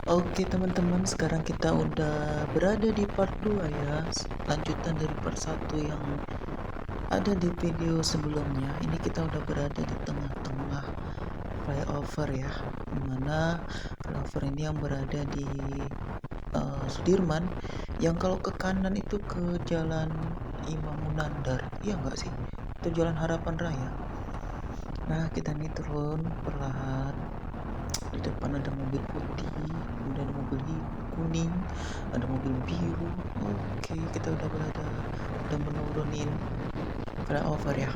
Oke teman-teman, sekarang kita udah berada di part 2 ya. Lanjutan dari part 1 yang ada di video sebelumnya. Ini kita udah berada di tengah-tengah flyover ya. Dimana flyover ini yang berada di Sudirman, yang kalau ke kanan itu ke Jalan Imam Munandar. Iya nggak sih? Itu Jalan Harapan Raya. Nah, kita nih turun perlahan. Di depan ada mobil putih, kemudian ada mobil kuning, ada mobil biru. Oke, kita udah menurunin flyover ya.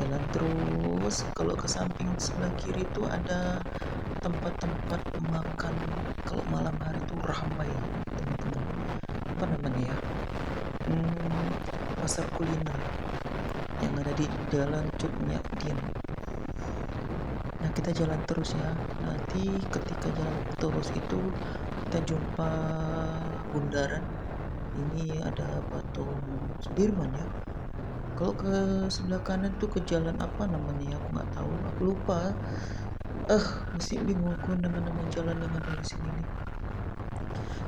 Jalan terus, kalau ke samping sebelah kiri itu ada tempat-tempat makan. Kalau malam hari itu ramai, teman-teman. Apa namanya ya? Pasar kuliner yang ada di Jalan Cut Nyak Dien. Nah, kita jalan terus ya. Nanti ketika jalan terus itu kita jumpa bundaran. Ini ada patung Sudirman ya. Kalau ke sebelah kanan tuh ke jalan apa namanya? Aku nggak tahu. Aku lupa. Masih bingung aku nama-nama jalan yang ada di sini nih.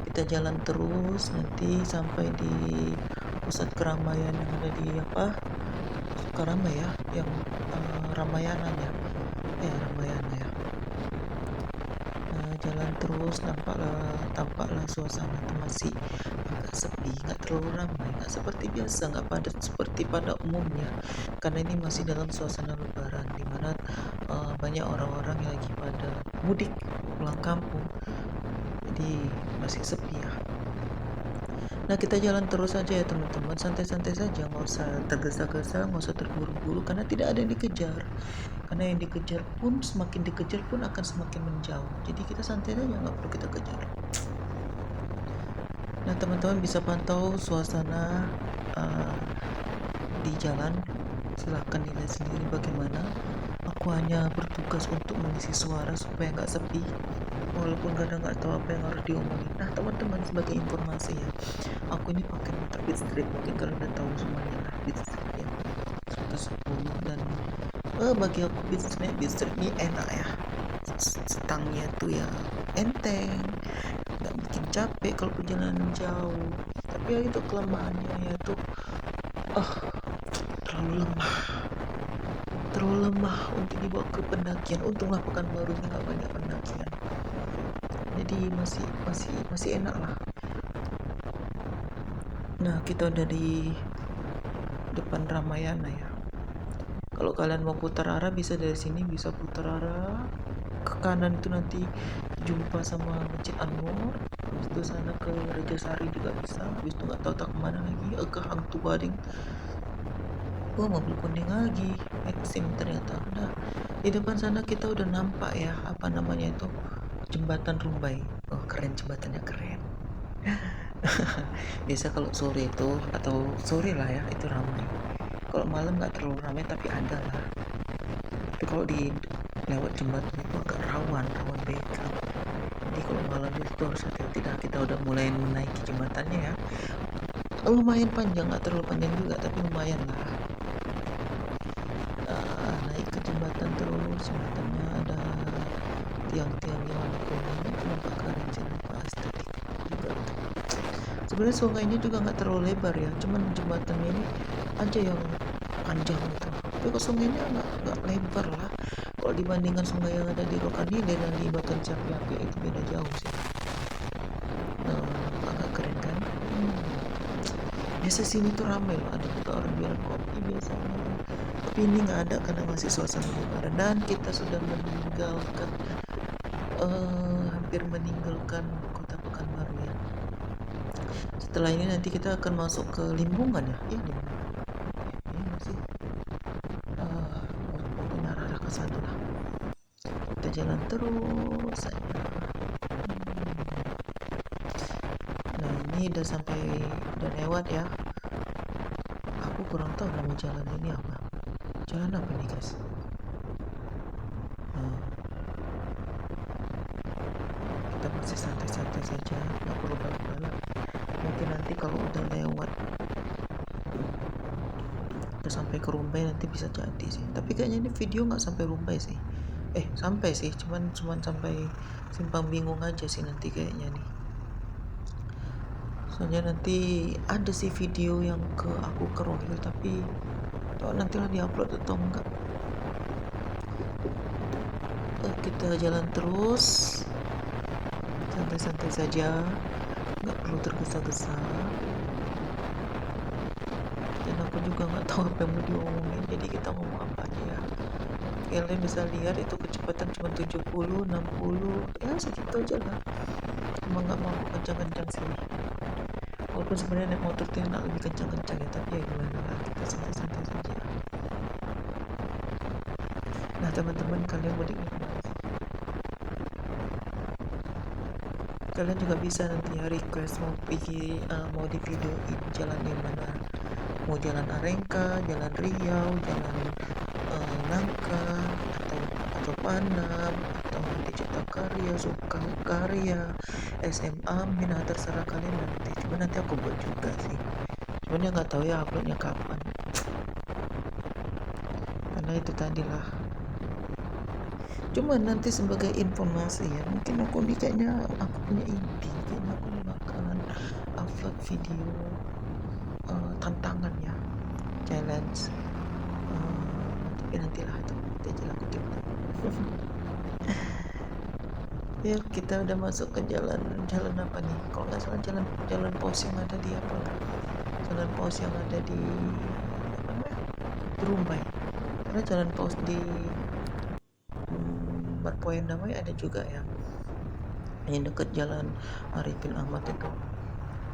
Kita jalan terus nanti sampai di pusat keramaian yang ada di apa? Sukaramai ya, yang Ramayana ya. Ramayana ya. Jalan terus tampaklah suasana itu masih agak sepi, nggak terlalu ramai, nggak seperti biasa, nggak padat seperti pada umumnya, karena ini masih dalam suasana lebaran di mana banyak orang-orang yang lagi pada mudik pulang kampung, jadi masih sepi ya. Nah, kita jalan terus saja ya teman-teman, santai-santai saja, nggak usah tergesa-gesa, nggak usah terburu-buru, karena tidak ada yang dikejar. Karena yang dikejar pun, semakin dikejar pun akan semakin menjauh. Jadi kita santai saja, nggak perlu kita kejar. Nah, teman-teman bisa pantau suasana di jalan. Silahkan dilihat sendiri bagaimana. Aku hanya bertugas untuk mengisi suara supaya nggak sepi, walaupun kadang nggak tahu apa yang harus diomongin. Nah, teman-teman, sebagai informasi ya, aku ini pakai motor Beatstreet, mungkin kalian udah tahu semuanya lah, Beatstreet ya 110. Dan bagi aku Beatstreet ini enak ya, stangnya tuh ya enteng, nggak bikin capek kalau perjalanan jauh. Tapi ya itu kelemahannya, yaitu terlalu lemah untuk dibawa ke pendakian. Untunglah Pekanbaru ini nggak banyak pendakian, jadi masih enak lah. Nah, kita udah di depan Ramayana ya. Kalau kalian mau putar arah bisa dari sini, bisa putar arah ke kanan itu nanti jumpa sama Masjid Anwar. Habis itu sana ke Raja Sari juga bisa. Habis itu nggak tahu tak kemana lagi, ke Hang Tuah ding. Mobil kuning lagi, Maxim ternyata. Udah di depan sana kita udah nampak ya, apa namanya itu, jembatan Rumbai. Keren, jembatannya keren. Biasa kalau sore itu, atau sore lah ya, itu ramai. Kalau malam nggak terlalu ramai, tapi ada lah. Tapi kalau di lewat jembatan itu agak rawan begal. Jadi kalau malam itu harus hati-hati. Nah, kita udah mulai menaiki jembatannya ya. Lumayan panjang, nggak terlalu panjang juga, tapi lumayan lah. Naik ke jembatan terus, jembatannya ada tiang-tiang yang warna kuning, itu nampak keren sih, nampak estetik juga. Sebenarnya sungainya juga nggak terlalu lebar ya, cuman jembatannya ini aja yang panjang gitu. Tapi kok sungainya nggak lebar lah. Kalau dibandingkan sungai yang ada di Rokanile dan di Batan Capiapi itu beda jauh sih. Agak keren kan. Biasa sini tuh ramai loh, ada juga orang jualan kopi biasanya, tapi ini nggak ada karena masih suasana lebaran. Dan kita sudah hampir meninggalkan kota Pekanbaru ya. Setelah ini nanti kita akan masuk ke Limbungan ya. Iya, Limbungan. Ini masih pokoknya arah ke sana lah. Kita jalan terus saja. Nah, ini udah sampai, udah lewat ya. Aku kurang tahu nama jalan ini apa. Jalan apa nih guys? Kita masih santai-santai saja, nggak perlu balap-balap. Mungkin nanti kalau udah lewat, udah sampai ke Rumbai nanti bisa jadi sih. Tapi kayaknya ini video nggak sampai Rumbai sih. Sampai sih, cuman sampai Simpang Bingung aja sih nanti kayaknya nih. Soalnya nanti ada sih video yang aku ke Rohil, tapi nantilah diupload atau enggak. Kita jalan terus, santai-santai saja, nggak perlu tergesa-gesa. Dan aku juga nggak tahu apa yang mau diomongin, jadi kita ngomong apa aja ya. Kalian bisa lihat itu kecepatan cuma 70, 60, ya segitu aja lah. Cuma nggak mau kencang-kencang sih. Walaupun sebenarnya naik motor tuh enak lebih kencang-kencang ya, tapi ya gimana lah, kita santai-santai saja. Nah teman-teman, kalian mudiknya kemana sih? Kalian juga bisa nanti ya request mau pergi, mau di videoin jalan yang mana, mau jalan Arengka, jalan Riau, jalan Nangka, atau Panam, atau di Citakarya, Sukakarya, SM Amin, terserah kalian nanti. Cuma nanti aku buat juga sih, cuman ya nggak tahu ya uploadnya kapan, karena itu tadilah. Cuma nanti sebagai informasi ya, mungkin aku nih kayaknya aku punya ide, kayaknya aku nih bakalan upload video tantangan ya, challenge, tapi nantilah itu nanti aja aku coba. Ya kita udah masuk ke jalan apa nih, kalau nggak salah jalan pos yang ada di apa, jalan pos yang ada di apa namanya, di Rumbai. Karena jalan pos di Marpoen Damai ada juga ya, yang dekat jalan Arifin Ahmad itu,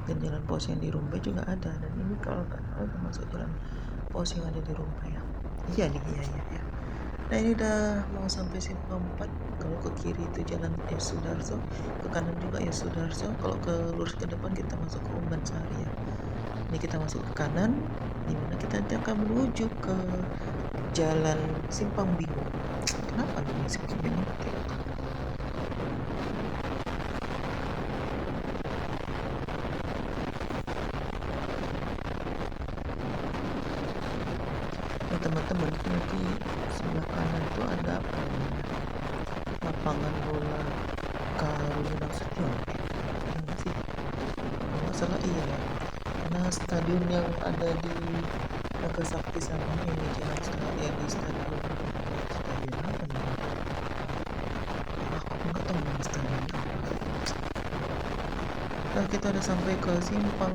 dan jalan pos yang di Rumbai juga ada, dan ini kalau nggak salah termasuk jalan pos yang ada di Rumbai ya. Iya nih, iya. Nah ini udah mau sampai Simpang 4. Kalau ke kiri itu jalan Sudarso, ke kanan juga Sudarso. Kalau lurus ke depan kita masuk ke Umban Sari ya. Ini kita masuk ke kanan, dimana kita nanti akan menuju ke jalan Simpang Bingung. Kenapa namanya Simpang Bingung? Tidak tahu. Nah teman-teman, nanti sebelah kanan itu ada apa namanya, lapangan bola Karolina Nasution. Ya nggak sih? Kalau nggak salah iya ya. Karena stadion yang ada di Nagasaki sama yang di Jalan yang di stadion apa namanya? Aku nggak tahu nama stadion apa. Nah kita udah sampai ke simpang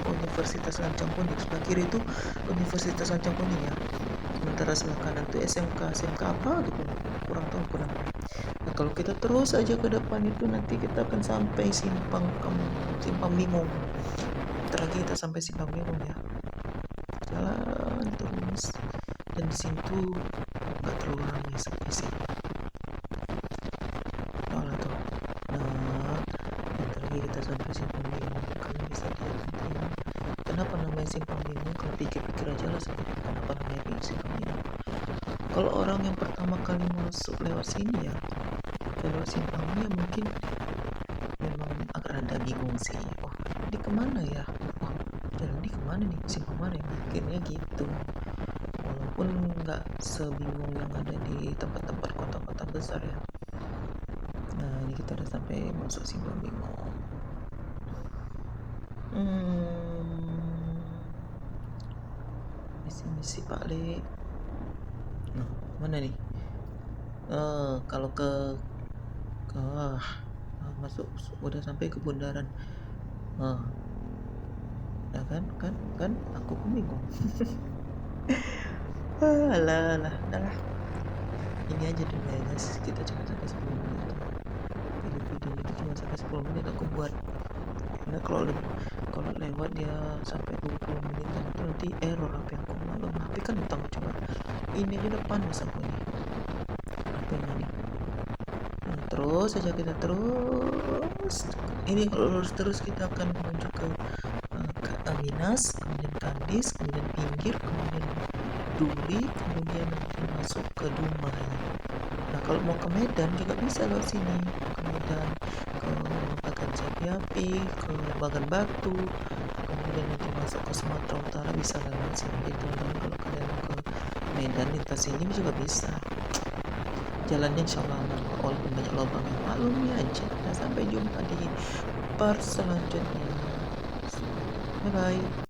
Universitas Lancang Kuning. Sebelah kiri itu Universitas Lancang Kuning ya. Sementara sebelah kanan itu SMK apa gitu, kurang. Nah kalau kita terus aja ke depan itu nanti kita akan sampai simpang Bingung. Ntar lagi kita sampai Simpang Bingung ya. Jalan terus, dan di situ nggak terlalu ramai sepi sih. Nah tuh, ntar lagi kita sampai Simpang Bingung. Kalian bisa lihat nanti kenapa namanya Simpang Bingung. Kalau pikir-pikir aja lah sendiri kenapa namanya Simpang Bingung. Kalau orang yang pertama kali masuk lewat sini ya, lewat simpang ini ya mungkin memang agak rada bingung sih. Oh ini kemana ya, oh jalan ini kemana nih, simpang mana ya, mikirnya gitu. Walaupun nggak sebingung yang ada di tempat-tempat kota-kota besar ya. Nah ini kita udah sampai masuk Simpang Bingung. Misi Pak Le. Nah mana nih, kalau masuk udah sampai ke bundaran. Ya kan aku pun bingung. Alah, udahlah. Ini aja dulu ya guys, kita cuma sampai 10 menit. Video itu cuma sampai 10 menit aku buat. Karena kalau lewat dia sampai 20 menit itu nanti error HP aku. Malam HP kan utama, coba ini aja udah panas aku nih HP-nya nih. Nah, terus saja kita terus. Ini kalau lurus terus kita akan menuju ke Minas, kemudian Kandis, kemudian Pinggir, kemudian Duri, kemudian nanti masuk ke Dumai. Nah kalau mau ke Medan juga bisa lewat sini, ke Medan, ke Bagan Sapiapi, ke Bagan Batu, kemudian nanti masuk ke Sumatera Utara bisa lewat sini gitu. Dan kalau kalian mau ke Medan lintas sini juga bisa. jalannya insyaallah aman kok, walaupun banyak lubang ya, maklumi aja. Dan sampai jumpa di part selanjutnya. Bye-bye.